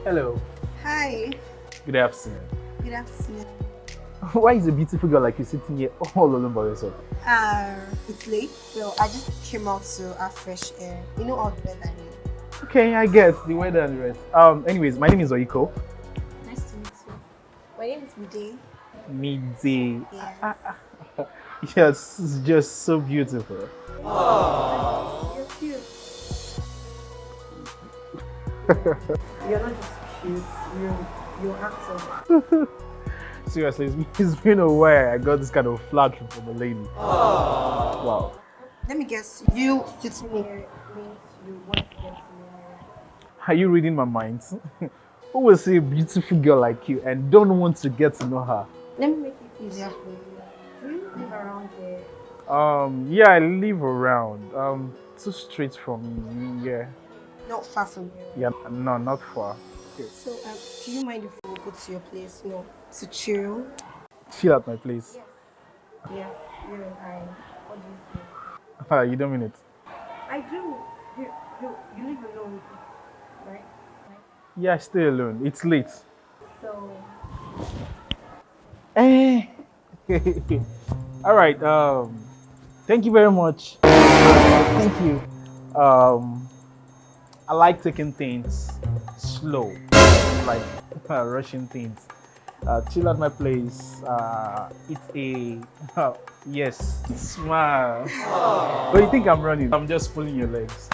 Hello. Hi. Good afternoon. Good afternoon. Why is a beautiful girl like you sitting here all alone by yourself? It's late, so I just came out to have fresh air. You know all the weather here. Okay, I get the weather and the rest. Anyways, my name is Oyiko. Nice to meet you. My name is Uday. Midday. Yes. Yes, it's just so beautiful. You're cute. You're not just cute. You're handsome. Seriously, it's been a while I got this kind of flattery from a lady. Wow. Let me guess. You sitting here means you want to get to know Are you reading my mind? Who will say a beautiful girl like you and don't want to get to know her? Let me make it easier for you. Do you live around here? Yeah, I live around. Too straight from me, yeah. Not far from Yeah, here. no, not far. Okay. So, do you mind if we go to your place, to chill? Chill at my place. Yeah, you and I. What do you think? You don't mean it. I do. You live alone, right? Yeah, I stay alone. It's late. So, Eh. All right. Thank you very much. Thank you. I like taking things slow, like rushing things. Chill at my place. Eat a yes, smile. But you think I'm running? I'm just pulling your legs.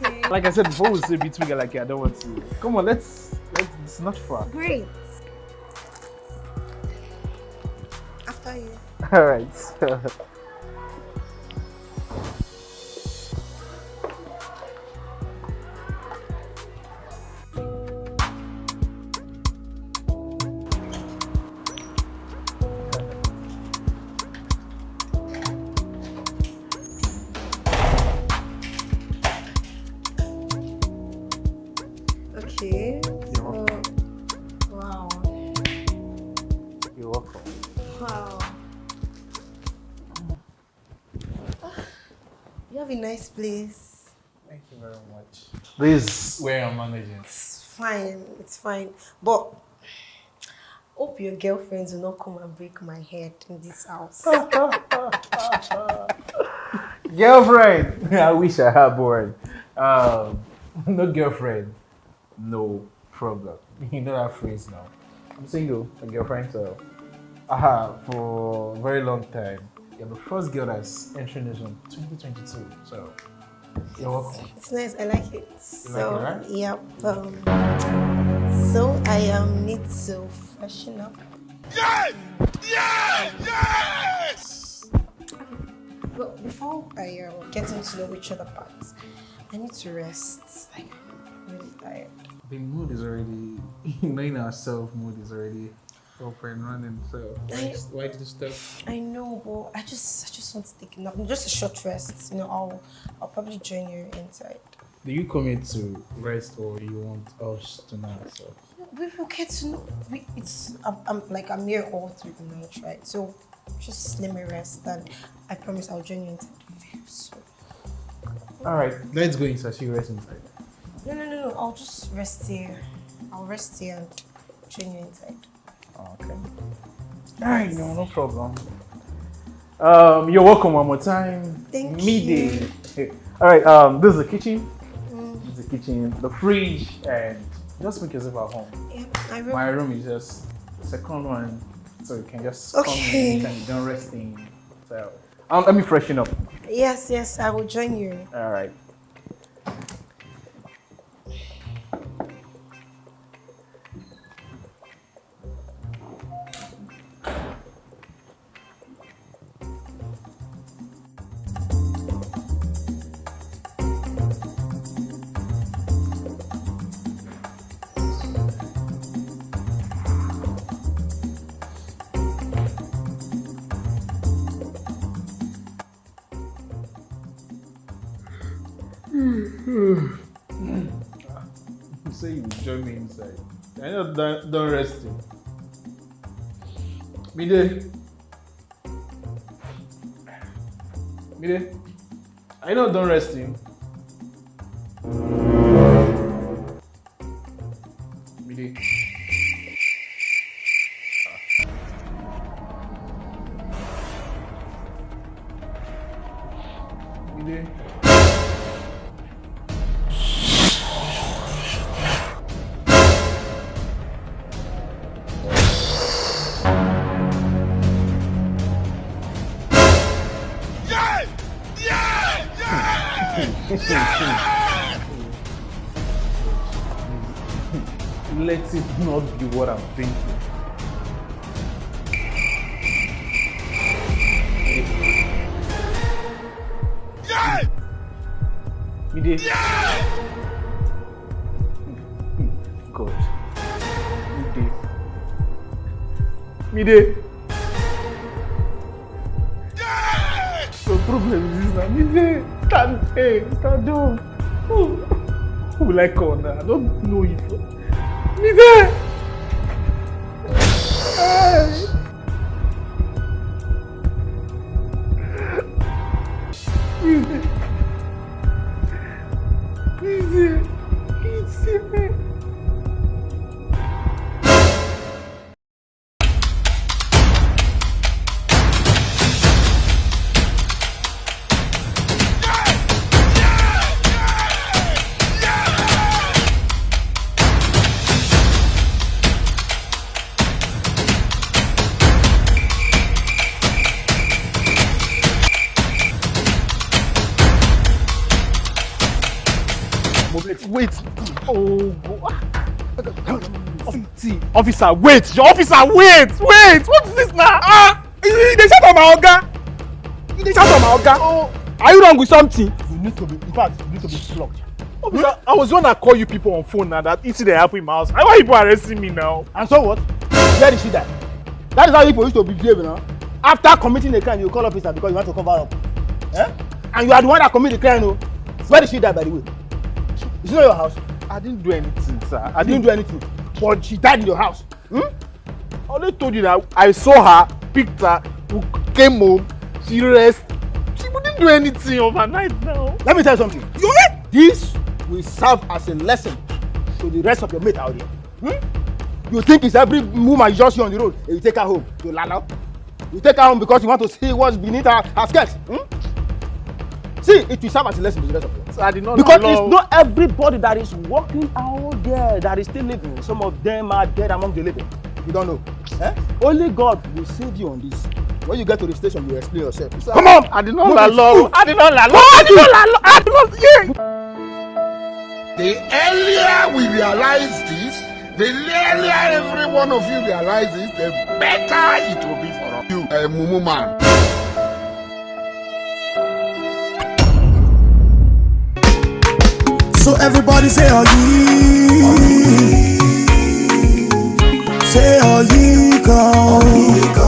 okay. Like I said before, we say between like I don't want to. Come on, let's. It's not far. Great. After you. All right. Okay. You're welcome. Wow. You're welcome. Wow. You have a nice place. Thank you very much. This is where I'm managing. It's fine. It's fine. But hope your girlfriends will not come and break my head in this house. Girlfriend! I wish I had one. No girlfriend, no problem. You know that phrase now. I'm single, a girlfriend, so for a very long time. You're the first girl that's entering this in 2022, so you're welcome. It's nice. I like it. You like it, right? Yep. So I need to freshen up. Yes! But before I get into know each other parts, I need to rest. Like, I'm really tired. The mood is already, knowing ourselves, mood is already up and running, so why did you stop? I know, but I just want to take enough. Just a short rest. I'll probably join you inside. Do you come here to rest or you want us to know ourselves? We will get to know. I'm here all through the night, right? So just let me rest, and I promise I'll join you inside very soon. All right, let's go inside. You rest inside. No. I'll just rest here. I'll rest here and join you inside. Okay. All right, no problem. You're welcome one more time. Thank Midday. All right. This is the kitchen. This is the kitchen, the fridge, and just make yourself at home. Yeah, My room is just the second one, so you can just come in anytime you're done resting. So, let me freshen up. Yes, I will join you. All right. You say you will join me inside. I know don't resting. Mide. I know don't resting. Mide. You did? Yeah! Yeah! Yeah! Yeah! Let it not be what I'm thinking. Yeah! You did? Yeah! God. You did. Me did. Yeah! The problem is now. Me did. Stand up. Who will I call now? I don't know you. Me did. Easy. Wait. Oh, officer, wait. Your officer, wait. What is this now? They shout on my oga. They shout on my oga. Oh, Are you wrong with something? You need to be, in fact, you need to be flogged. officer, I was one that call you people on phone now that incident happened in my house. Why are people arresting me now? And so what? Where did she die? That is how people used to behave, you know. After committing a crime, you call officer because you want to cover up. Eh? And you are the one that committed the crime, no? Where did she die, by the way? Is it not your house? I didn't do anything, sir. I didn't do anything. But she died in your house. I only told you that I saw her, picked her, came home, she rest. She wouldn't do anything overnight now. Let me tell you something. This will serve as a lesson to the rest of your mates out there. You think it's every woman you just see on the road and you take her home to lala? You take her home because you want to see what's beneath her skirt. See, it will serve as a lesson to the rest of you. So I did not Because allow... it's not everybody that is walking out there that is still living. Some of them are dead among the living. You don't know. Only God will save you on this. When you get to the station, you explain yourself. So, Come on! I did not allow. The earlier we realize this, the earlier every one of you realizes, the better it will be for you, Mumu man. So everybody say Oyiko. Say Oyiko.